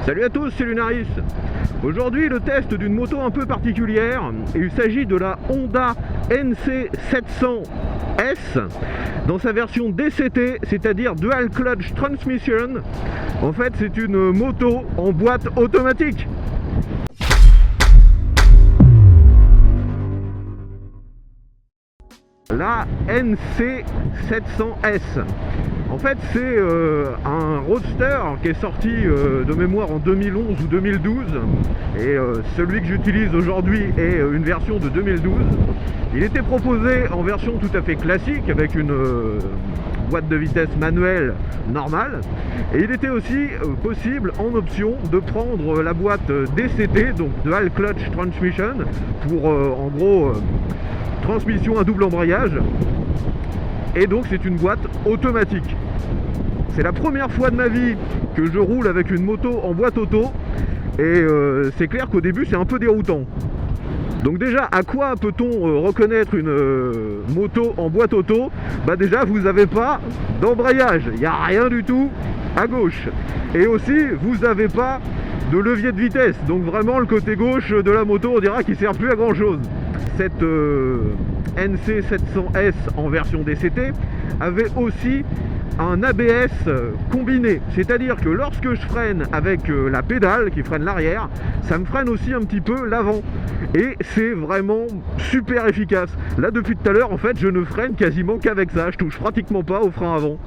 Salut à tous, c'est Lunaris. Aujourd'hui, le test d'une moto un peu particulière. Il s'agit de la Honda NC700S dans sa version DCT, c'est-à-dire Dual Clutch Transmission. En fait, c'est une moto en boîte automatique. La NC700S. En fait, c'est un roadster qui est sorti de mémoire en 2011 ou 2012. Et celui que j'utilise aujourd'hui est une version de 2012. Il était proposé en version tout à fait classique avec une boîte de vitesse manuelle normale. Et il était aussi possible en option de prendre la boîte DCT, donc Dual Clutch Transmission, pour en gros transmission à double embrayage. Et donc c'est une boîte automatique. C'est la première fois de ma vie que je roule avec une moto en boîte auto. Et c'est clair qu'au début c'est un peu déroutant. Donc déjà, à quoi peut-on reconnaître une moto en boîte auto? Bah déjà, vous n'avez pas d'embrayage, il n'y a rien du tout à gauche. Et aussi, vous n'avez pas de levier de vitesse. Donc vraiment, le côté gauche de la moto, on dira qu'il ne sert plus à grand chose. Cette NC700S en version DCT avait aussi un ABS combiné, c'est-à-dire que lorsque je freine avec la pédale qui freine l'arrière, ça me freine aussi un petit peu l'avant, et c'est vraiment super efficace. Là depuis tout à l'heure, en fait, je ne freine quasiment qu'avec ça, je touche pratiquement pas au frein avant.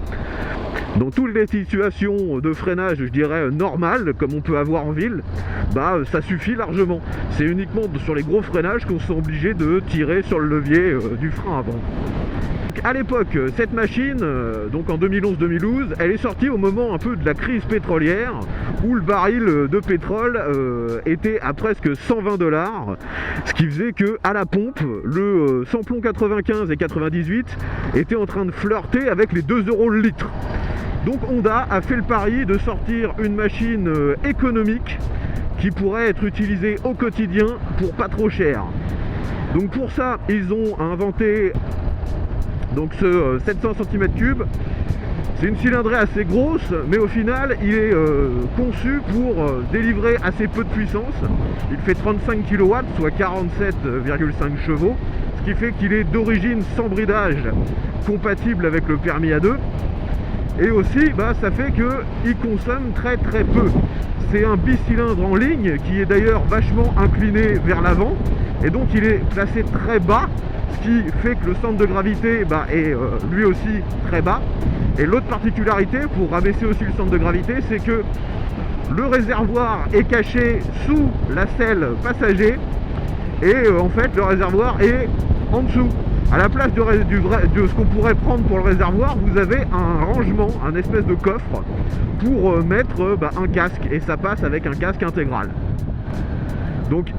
Dans toutes les situations de freinage, je dirais normales, comme on peut avoir en ville, bah ça suffit largement. C'est uniquement sur les gros freinages qu'on sont obligés de tirer sur le levier du frein avant. À l'époque, cette machine, donc en 2011-2012, elle est sortie au moment un peu de la crise pétrolière, où le baril de pétrole était à presque 120 $, ce qui faisait que à la pompe, le samplon 95 et 98 était en train de flirter avec les 2 € le litre. Donc Honda a fait le pari de sortir une machine économique qui pourrait être utilisée au quotidien pour pas trop cher. Donc pour ça, ils ont inventé donc ce 700 cm3. C'est une cylindrée assez grosse, mais au final il est conçu pour délivrer assez peu de puissance. Il fait 35 kW, soit 47,5 chevaux, ce qui fait qu'il est d'origine sans bridage, compatible avec le permis A2. Et aussi, ça fait qu'il consomme très peu. C'est un bicylindre en ligne qui est d'ailleurs vachement incliné vers l'avant, et donc il est placé très bas, ce qui fait que le centre de gravité est lui aussi très bas. Et l'autre particularité, pour rabaisser aussi le centre de gravité, c'est que le réservoir est caché sous la selle passager, et en fait le réservoir est en dessous. À la place de ce qu'on pourrait prendre pour le réservoir, vous avez un rangement, un espèce de coffre pour mettre un casque, et ça passe avec un casque intégral. Donc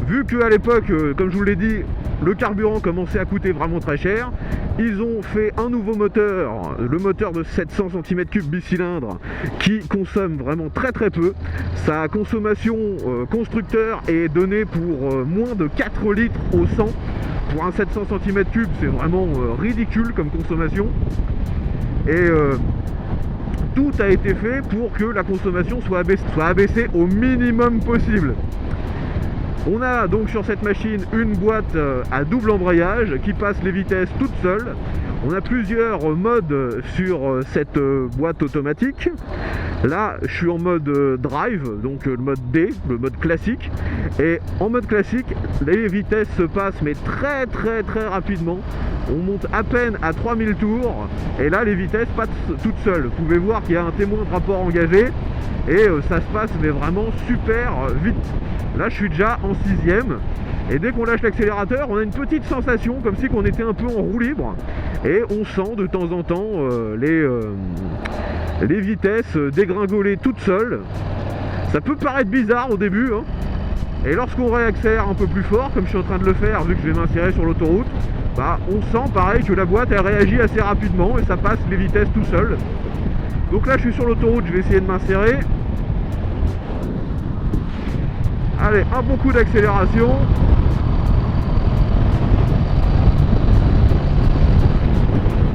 vu qu'à l'époque, comme je vous l'ai dit, le carburant commençait à coûter vraiment très cher, ils ont fait un nouveau moteur, le moteur de 700 cm3 bicylindre, qui consomme vraiment très peu. Sa consommation constructeur est donnée pour moins de 4 litres au 100. Pour un 700 cm3, c'est vraiment ridicule comme consommation. Et tout a été fait pour que la consommation soit abaissée au minimum possible. On a donc sur cette machine une boîte à double embrayage qui passe les vitesses toute seule. On a plusieurs modes sur cette boîte automatique. Là, je suis en mode drive, donc le mode D, le mode classique. Et en mode classique, les vitesses se passent mais très rapidement. On monte à peine à 3000 tours, et là les vitesses passent toutes seules. Vous pouvez voir qu'il y a un témoin de rapport engagé, et ça se passe mais vraiment super vite. Là je suis déjà en 6ème, et dès qu'on lâche l'accélérateur, on a une petite sensation comme si on était un peu en roue libre, et on sent de temps en temps les vitesses dégringoler toutes seules. Ça peut paraître bizarre au début, hein. Et lorsqu'on réaccélère un peu plus fort, comme je suis en train de le faire vu que je vais m'insérer sur l'autoroute, on sent pareil que la boîte elle réagit assez rapidement et ça passe les vitesses tout seul. Donc là je suis sur l'autoroute, je vais essayer de m'insérer. Allez, un bon coup d'accélération.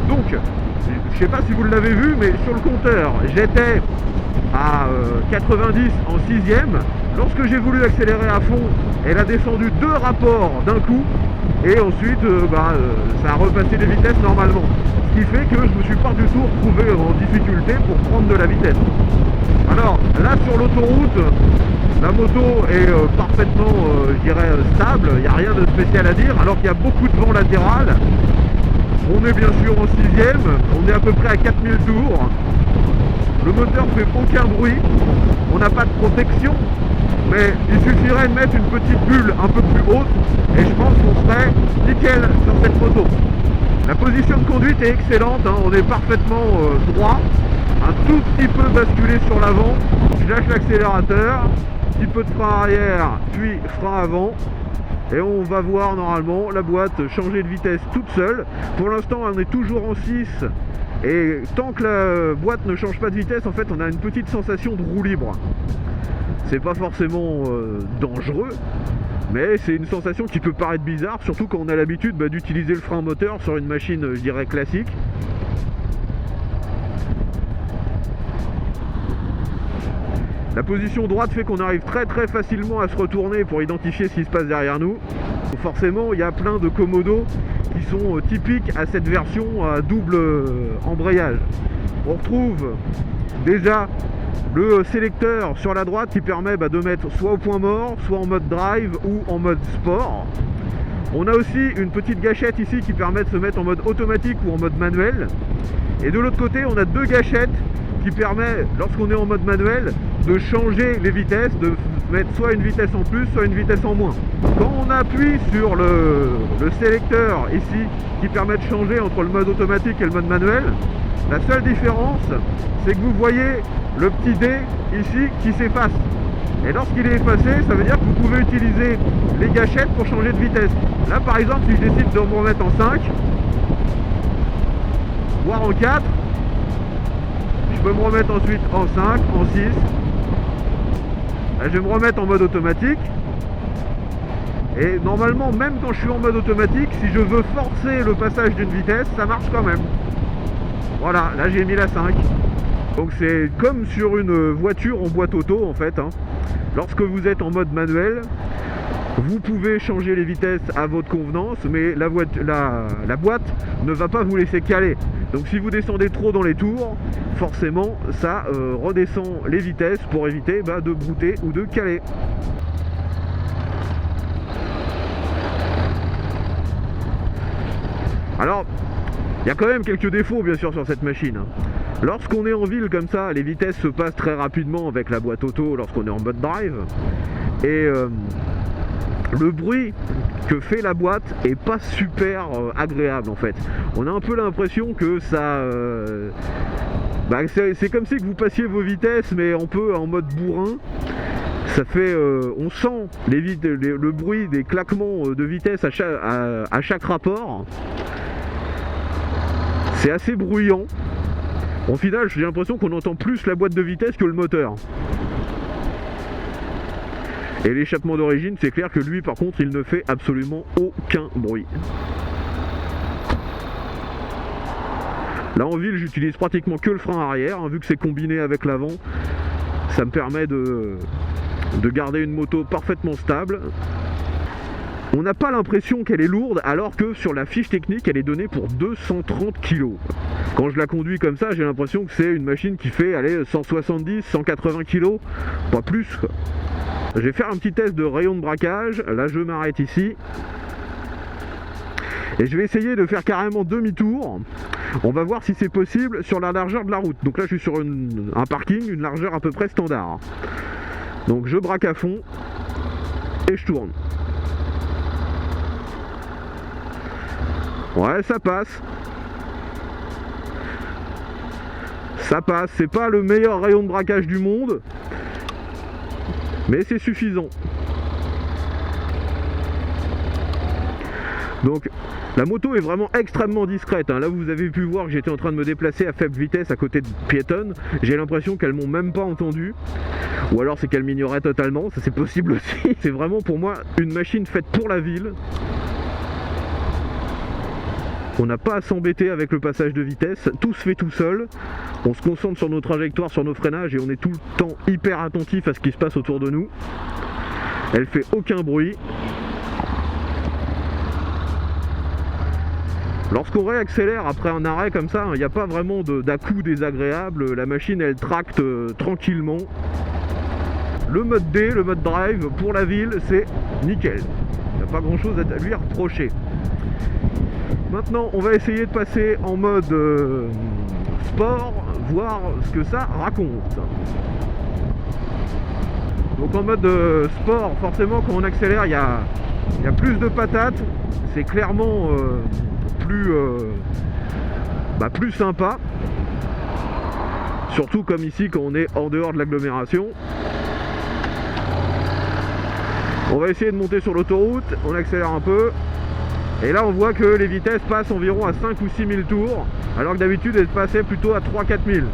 Donc, je sais pas si vous l'avez vu, mais sur le compteur, j'étais à 90 en 6ème. Lorsque j'ai voulu accélérer à fond, elle a descendu 2 rapports d'un coup et ensuite ça a repassé les vitesses normalement. Ce qui fait que je ne me suis pas du tout retrouvé en difficulté pour prendre de la vitesse. Alors là sur l'autoroute, la moto est parfaitement je dirais stable, il n'y a rien de spécial à dire alors qu'il y a beaucoup de vent latéral. On est bien sûr en 6ème, on est à peu près à 4000 tours. Le moteur fait aucun bruit, on n'a pas de protection, mais il suffirait de mettre une petite bulle un peu plus haute et je pense qu'on serait nickel sur cette moto. La position de conduite est excellente, hein, on est parfaitement droit, un tout petit peu basculé sur l'avant, je lâche l'accélérateur, un petit peu de frein arrière, puis frein avant. Et on va voir normalement la boîte changer de vitesse toute seule. Pour l'instant on est toujours en 6. Et tant que la boîte ne change pas de vitesse, en fait on a une petite sensation de roue libre. C'est pas forcément dangereux, mais c'est une sensation qui peut paraître bizarre, surtout quand on a l'habitude d'utiliser le frein moteur sur une machine, je dirais, classique. La position droite fait qu'on arrive très facilement à se retourner pour identifier ce qui se passe derrière nous. Forcément, il y a plein de commodos qui sont typiques à cette version à double embrayage. On retrouve déjà le sélecteur sur la droite qui permet de mettre soit au point mort, soit en mode drive ou en mode sport. On a aussi une petite gâchette ici qui permet de se mettre en mode automatique ou en mode manuel. Et de l'autre côté, on a 2 gâchettes qui permet, lorsqu'on est en mode manuel, de changer les vitesses, de mettre soit une vitesse en plus, soit une vitesse en moins. Quand on appuie sur le sélecteur ici, qui permet de changer entre le mode automatique et le mode manuel, la seule différence, c'est que vous voyez le petit dé ici qui s'efface. Et lorsqu'il est effacé, ça veut dire que vous pouvez utiliser les gâchettes pour changer de vitesse. Là par exemple, si je décide de me remettre en 5, voire en 4, je peux me remettre ensuite en 5, en 6. Là, je vais me remettre en mode automatique. Et normalement, même quand je suis en mode automatique, si je veux forcer le passage d'une vitesse, ça marche quand même. Voilà, là j'ai mis la 5. Donc c'est comme sur une voiture en boîte auto en fait. Lorsque vous êtes en mode manuel, vous pouvez changer les vitesses à votre convenance, mais la boîte ne va pas vous laisser caler. Donc si vous descendez trop dans les tours, forcément ça redescend les vitesses pour éviter de brouter ou de caler. Alors, il y a quand même quelques défauts bien sûr sur cette machine. Lorsqu'on est en ville comme ça, les vitesses se passent très rapidement avec la boîte auto lorsqu'on est en mode drive. Et le bruit que fait la boîte est pas super agréable en fait. On a un peu l'impression que ça... c'est comme si que vous passiez vos vitesses mais un peu en mode bourrin. Ça fait... on sent le bruit des claquements de vitesse à chaque rapport. C'est assez bruyant. Au final, j'ai l'impression qu'on entend plus la boîte de vitesse que le moteur. Et l'échappement d'origine, c'est clair que lui, par contre, il ne fait absolument aucun bruit. Là, en ville, j'utilise pratiquement que le frein arrière, vu que c'est combiné avec l'avant. Ça me permet de garder une moto parfaitement stable. On n'a pas l'impression qu'elle est lourde, alors que sur la fiche technique, elle est donnée pour 230 kg. Quand je la conduis comme ça, j'ai l'impression que c'est une machine qui fait 170, 180 kg, pas plus quoi. Je vais faire un petit test de rayon de braquage. Là, je m'arrête ici. Et je vais essayer de faire carrément demi-tour. On va voir si c'est possible sur la largeur de la route. Donc là, je suis sur un parking, une largeur à peu près standard. Donc je braque à fond et je tourne. Ouais, ça passe. Ça passe. C'est pas le meilleur rayon de braquage du monde, mais c'est suffisant. Donc la moto est vraiment extrêmement discrète. Là vous avez pu voir que j'étais en train de me déplacer à faible vitesse à côté de piétonnes. J'ai l'impression qu'elles m'ont même pas entendu. Ou alors c'est qu'elles m'ignoraient totalement, ça c'est possible aussi. C'est vraiment pour moi une machine faite pour la ville. On n'a pas à s'embêter avec le passage de vitesse, tout se fait tout seul. On se concentre sur nos trajectoires, sur nos freinages et on est tout le temps hyper attentif à ce qui se passe autour de nous. Elle fait aucun bruit. Lorsqu'on réaccélère après un arrêt comme ça, il n'y a pas vraiment d'à-coups désagréables. La machine elle tracte tranquillement. Le mode D, le mode drive pour la ville, c'est nickel. Il n'y a pas grand chose à lui reprocher. Maintenant, on va essayer de passer en mode sport, voir ce que ça raconte. Donc en mode sport, forcément, quand on accélère, il y a plus de patates. C'est clairement plus sympa. Surtout comme ici, quand on est en dehors de l'agglomération. On va essayer de monter sur l'autoroute, on accélère un peu. Et là on voit que les vitesses passent environ à 5 ou 6 000 tours, alors que d'habitude elles passaient plutôt à 3-4 000.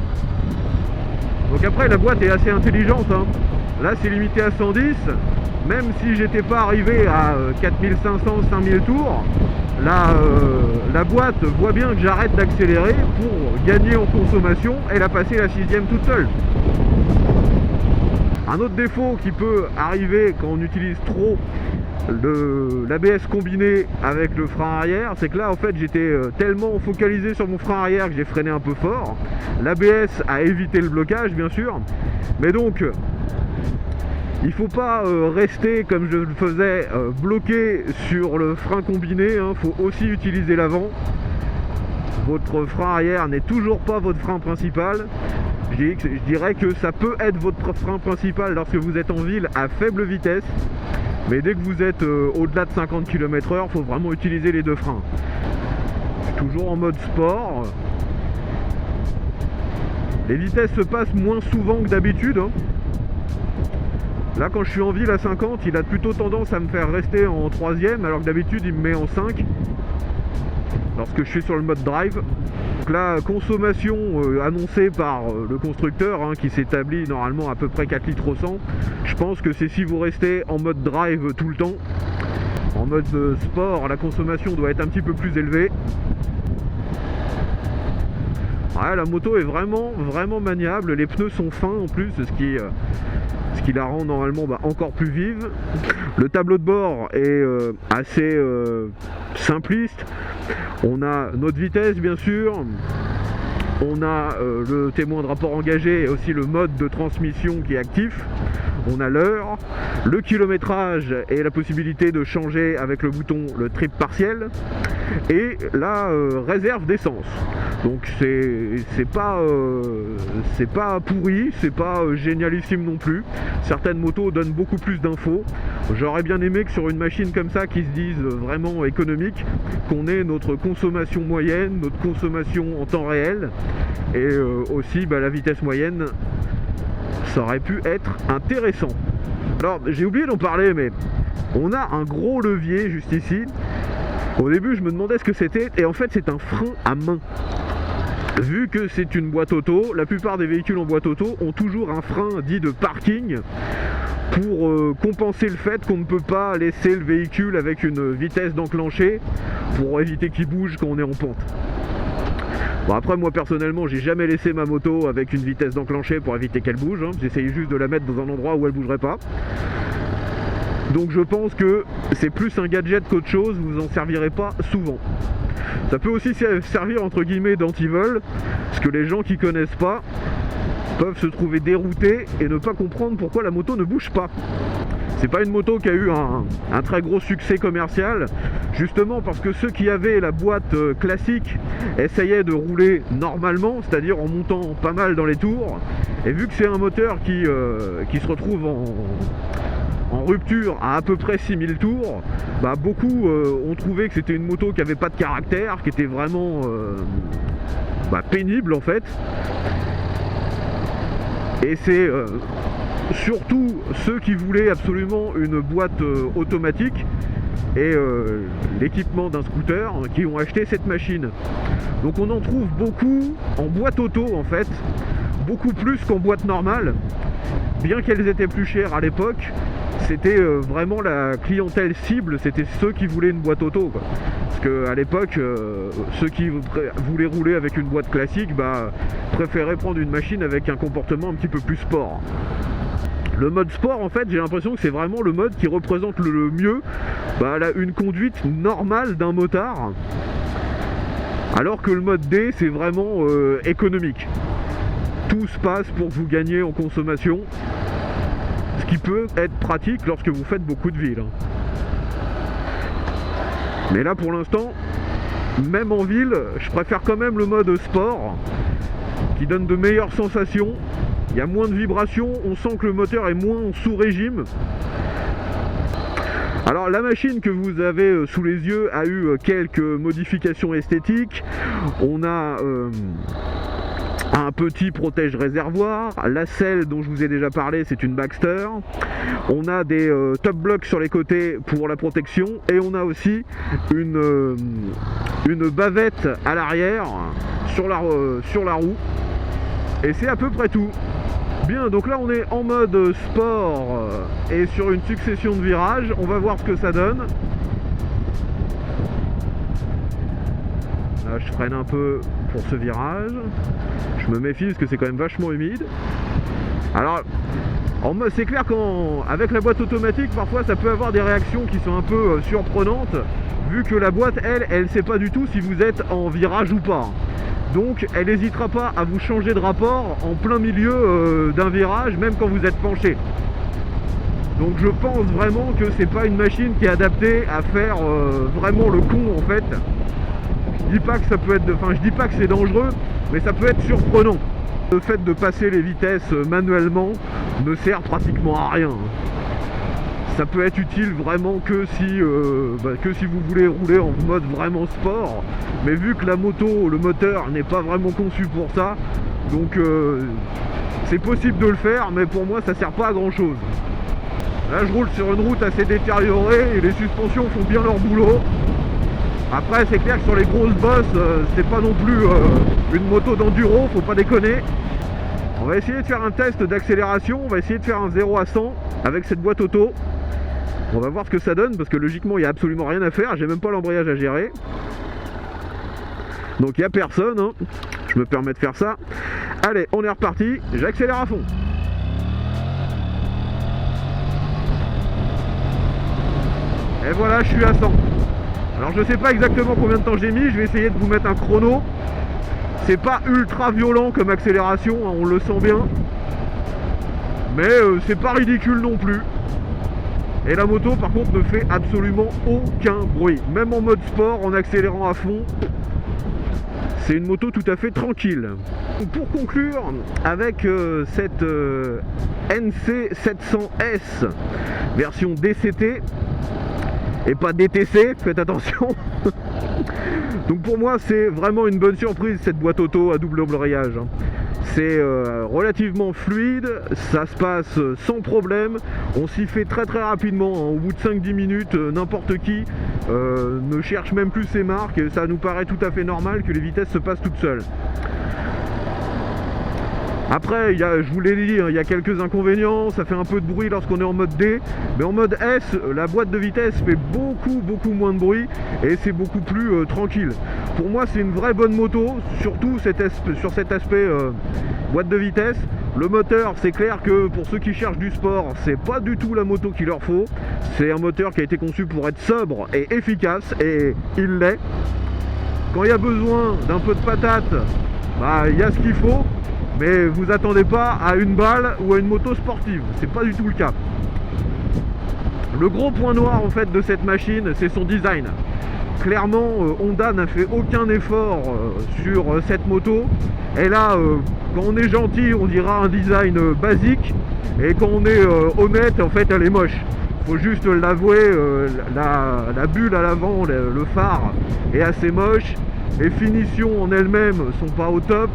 Donc après la boîte est assez intelligente, hein. Là c'est limité à 110, même si j'étais pas arrivé à 4500-5000 tours, la boîte voit bien que j'arrête d'accélérer pour gagner en consommation et la passer la 6e toute seule. Un autre défaut qui peut arriver quand on utilise trop l'ABS combiné avec le frein arrière, c'est que là en fait j'étais tellement focalisé sur mon frein arrière que j'ai freiné un peu fort. L'ABS a évité le blocage bien sûr, mais donc il faut pas rester comme je le faisais bloqué sur le frein combiné, hein. Faut aussi utiliser l'avant. Votre frein arrière n'est toujours pas votre frein principal. Je dirais que ça peut être votre frein principal lorsque vous êtes en ville à faible vitesse, mais dès que vous êtes au-delà de 50 km/h, il faut vraiment utiliser les deux freins. Toujours en mode sport. Les vitesses se passent moins souvent que d'habitude, hein. Là quand je suis en ville à 50, il a plutôt tendance à me faire rester en 3e, alors que d'habitude il me met en 5 lorsque je suis sur le mode drive. Donc la consommation annoncée par le constructeur, hein, qui s'établit normalement à peu près 4 litres au 100, je pense que c'est si vous restez en mode drive tout le temps. En mode sport, la consommation doit être un petit peu plus élevée. Ouais, la moto est vraiment maniable, les pneus sont fins en plus, ce qui la rend normalement encore plus vive. Le tableau de bord est assez simpliste. On a notre vitesse bien sûr, on a le témoin de rapport engagé et aussi le mode de transmission qui est actif. On a l'heure, le kilométrage et la possibilité de changer avec le bouton le trip partiel et la réserve d'essence. Donc c'est pas pourri, c'est pas génialissime non plus. Certaines motos donnent beaucoup plus d'infos. J'aurais bien aimé que sur une machine comme ça qui se dise vraiment économique, qu'on ait notre consommation moyenne, notre consommation en temps réel et aussi la vitesse moyenne. Ça aurait pu être intéressant. Alors j'ai oublié d'en parler, mais on a un gros levier juste ici. Au début je me demandais ce que c'était et en fait c'est un frein à main. Vu que c'est une boîte auto, la plupart des véhicules en boîte auto ont toujours un frein dit de parking pour compenser le fait qu'on ne peut pas laisser le véhicule avec une vitesse d'enclencher pour éviter qu'il bouge quand on est en pente. Bon après moi personnellement j'ai jamais laissé ma moto avec une vitesse d'enclencher pour éviter qu'elle bouge, hein. J'essayais juste de la mettre dans un endroit où elle bougerait pas. Donc je pense que c'est plus un gadget qu'autre chose, vous en servirez pas souvent. Ça peut aussi servir entre guillemets d'antivol, parce que les gens qui connaissent pas peuvent se trouver déroutés et ne pas comprendre pourquoi la moto ne bouge pas. C'est pas une moto qui a eu un très gros succès commercial, justement parce que ceux qui avaient la boîte classique essayaient de rouler normalement, c'est-à-dire en montant pas mal dans les tours, et vu que c'est un moteur qui se retrouve en rupture à peu près 6000 tours, beaucoup ont trouvé que c'était une moto qui avait pas de caractère, qui était vraiment pénible en fait. Et c'est surtout ceux qui voulaient absolument une boîte automatique et l'équipement d'un scooter qui ont acheté cette machine. Donc on en trouve beaucoup en boîte auto en fait, beaucoup plus qu'en boîte normale. Bien qu'elles étaient plus chères à l'époque, c'était vraiment la clientèle cible, c'était ceux qui voulaient une boîte auto, quoi. Parce qu'à l'époque, ceux qui voulaient rouler avec une boîte classique, préféraient prendre une machine avec un comportement un petit peu plus sport. Le mode sport, en fait, j'ai l'impression que c'est vraiment le mode qui représente le mieux une conduite normale d'un motard, alors que le mode D, c'est vraiment économique. Tout se passe pour que vous gagniez en consommation, ce qui peut être pratique lorsque vous faites beaucoup de ville. Mais là, pour l'instant, même en ville, je préfère quand même le mode sport, qui donne de meilleures sensations. Il y a moins de vibrations, on sent que le moteur est moins sous régime. Alors la machine que vous avez sous les yeux a eu quelques modifications esthétiques. On a un petit protège réservoir, la selle dont je vous ai déjà parlé, c'est une Baxter. On a des top blocks sur les côtés pour la protection et on a aussi une bavette à l'arrière sur la roue. Et c'est à peu près tout. Bien, donc là on est en mode sport et sur une succession de virages. On va voir ce que ça donne. Là je freine un peu pour ce virage. Je me méfie parce que c'est quand même vachement humide. Alors, c'est clair qu'avec la boîte automatique, parfois ça peut avoir des réactions qui sont un peu surprenantes, vu que la boîte, elle sait pas du tout si vous êtes en virage ou pas. Donc elle n'hésitera pas à vous changer de rapport en plein milieu d'un virage, même quand vous êtes penché. Donc je pense vraiment que c'est pas une machine qui est adaptée à faire vraiment le con en fait. Je dis pas que ça peut être, je dis pas que c'est dangereux, mais ça peut être surprenant. Le fait de passer les vitesses manuellement ne sert pratiquement à rien. Ça peut être utile vraiment que si vous voulez rouler en mode vraiment sport, mais vu que la moto, le moteur n'est pas vraiment conçu pour ça, donc c'est possible de le faire, mais pour moi ça sert pas à grand chose. Là je roule sur une route assez détériorée et les suspensions font bien leur boulot. Après c'est clair que sur les grosses bosses, c'est pas non plus une moto d'enduro, faut pas déconner. On va essayer de faire un test d'accélération, on va essayer de faire un 0 à 100 avec cette boîte auto. On va voir ce que ça donne parce que logiquement il n'y a absolument rien à faire, j'ai même pas l'embrayage à gérer. Donc il n'y a personne, hein. Je me permets de faire ça. Allez, on est reparti, j'accélère à fond. Et voilà, je suis à 100. Alors je sais pas exactement combien de temps j'ai mis, je vais essayer de vous mettre un chrono. C'est pas ultra violent comme accélération, hein, on le sent bien. Mais c'est pas ridicule non plus. Et la moto par contre ne fait absolument aucun bruit. Même en mode sport, en accélérant à fond, c'est une moto tout à fait tranquille. Pour conclure avec cette NC700S version DCT et pas DTC, faites attention. Donc pour moi c'est vraiment une bonne surprise cette boîte auto à double embrayage. C'est relativement fluide, ça se passe sans problème, on s'y fait très très rapidement, hein. Au bout de 5-10 minutes, n'importe qui ne cherche même plus ses marques et ça nous paraît tout à fait normal que les vitesses se passent toutes seules. Après, je vous l'ai dit, hein, il y a quelques inconvénients, ça fait un peu de bruit lorsqu'on est en mode D, mais en mode S, la boîte de vitesse fait beaucoup moins de bruit et c'est beaucoup plus tranquille. Pour moi, c'est une vraie bonne moto, surtout sur cet aspect boîte de vitesse. Le moteur, c'est clair que pour ceux qui cherchent du sport, c'est pas du tout la moto qu'il leur faut. C'est un moteur qui a été conçu pour être sobre et efficace, et il l'est. Quand il y a besoin d'un peu de patate, il y a ce qu'il faut. Mais vous attendez pas à une balle ou à une moto sportive, c'est pas du tout le cas. Le gros point noir en fait de cette machine, c'est son design. Clairement, Honda n'a fait aucun effort sur cette moto. Et là, quand on est gentil, on dira un design basique. Et quand on est honnête, en fait, elle est moche. Faut juste l'avouer, la bulle à l'avant, le phare est assez moche. Les finitions en elles-mêmes sont pas au top.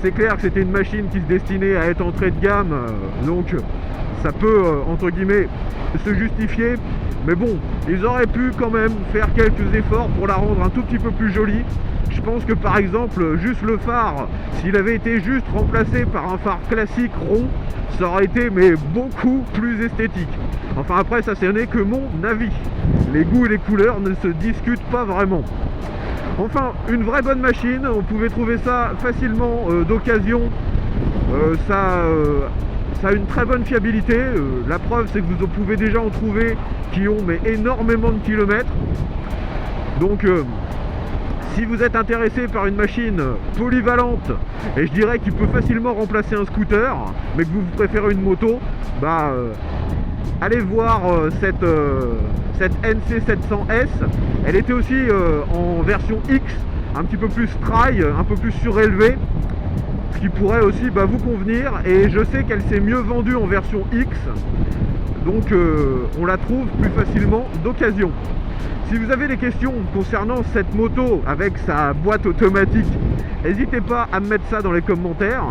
C'est clair que c'était une machine qui se destinait à être entrée de gamme, donc ça peut, entre guillemets, se justifier. Mais bon, ils auraient pu quand même faire quelques efforts pour la rendre un tout petit peu plus jolie. Je pense que par exemple, juste le phare, s'il avait été juste remplacé par un phare classique rond, ça aurait été mais beaucoup plus esthétique. Enfin après, ça ce n'est que mon avis. Les goûts et les couleurs ne se discutent pas vraiment. Enfin, une vraie bonne machine, on pouvait trouver ça facilement d'occasion. Ça a une très bonne fiabilité. La preuve, c'est que vous pouvez déjà en trouver qui ont mais énormément de kilomètres. Donc, si vous êtes intéressé par une machine polyvalente, et je dirais qu'il peut facilement remplacer un scooter, mais que vous préférez une moto, allez voir cette NC700S. Elle était aussi en version X, un petit peu plus trail, un peu plus surélevée, ce qui pourrait aussi vous convenir. Et je sais qu'elle s'est mieux vendue en version X, donc on la trouve plus facilement d'occasion. Si vous avez des questions concernant cette moto avec sa boîte automatique, n'hésitez pas à me mettre ça dans les commentaires.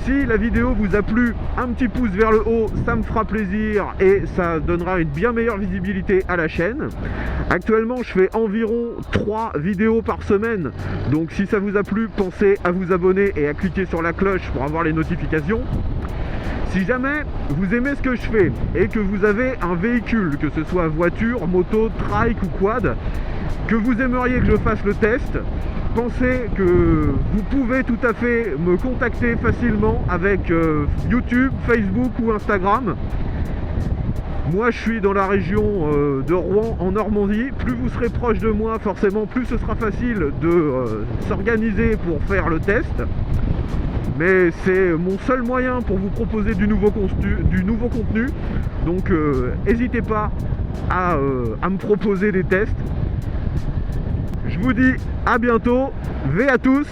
Si la vidéo vous a plu, un petit pouce vers le haut, ça me fera plaisir et ça donnera une bien meilleure visibilité à la chaîne. Actuellement, je fais environ 3 vidéos par semaine, donc si ça vous a plu, pensez à vous abonner et à cliquer sur la cloche pour avoir les notifications. Si jamais vous aimez ce que je fais et que vous avez un véhicule, que ce soit voiture, moto, trike ou quad, que vous aimeriez que je fasse le test, pensez que vous pouvez tout à fait me contacter facilement avec YouTube, Facebook ou Instagram. Moi je suis dans la région de Rouen en Normandie. Plus vous serez proche de moi, forcément plus ce sera facile de s'organiser pour faire le test. Mais c'est mon seul moyen pour vous proposer du nouveau contenu. Donc n'hésitez pas à me proposer des tests. Je vous dis à bientôt, V à tous.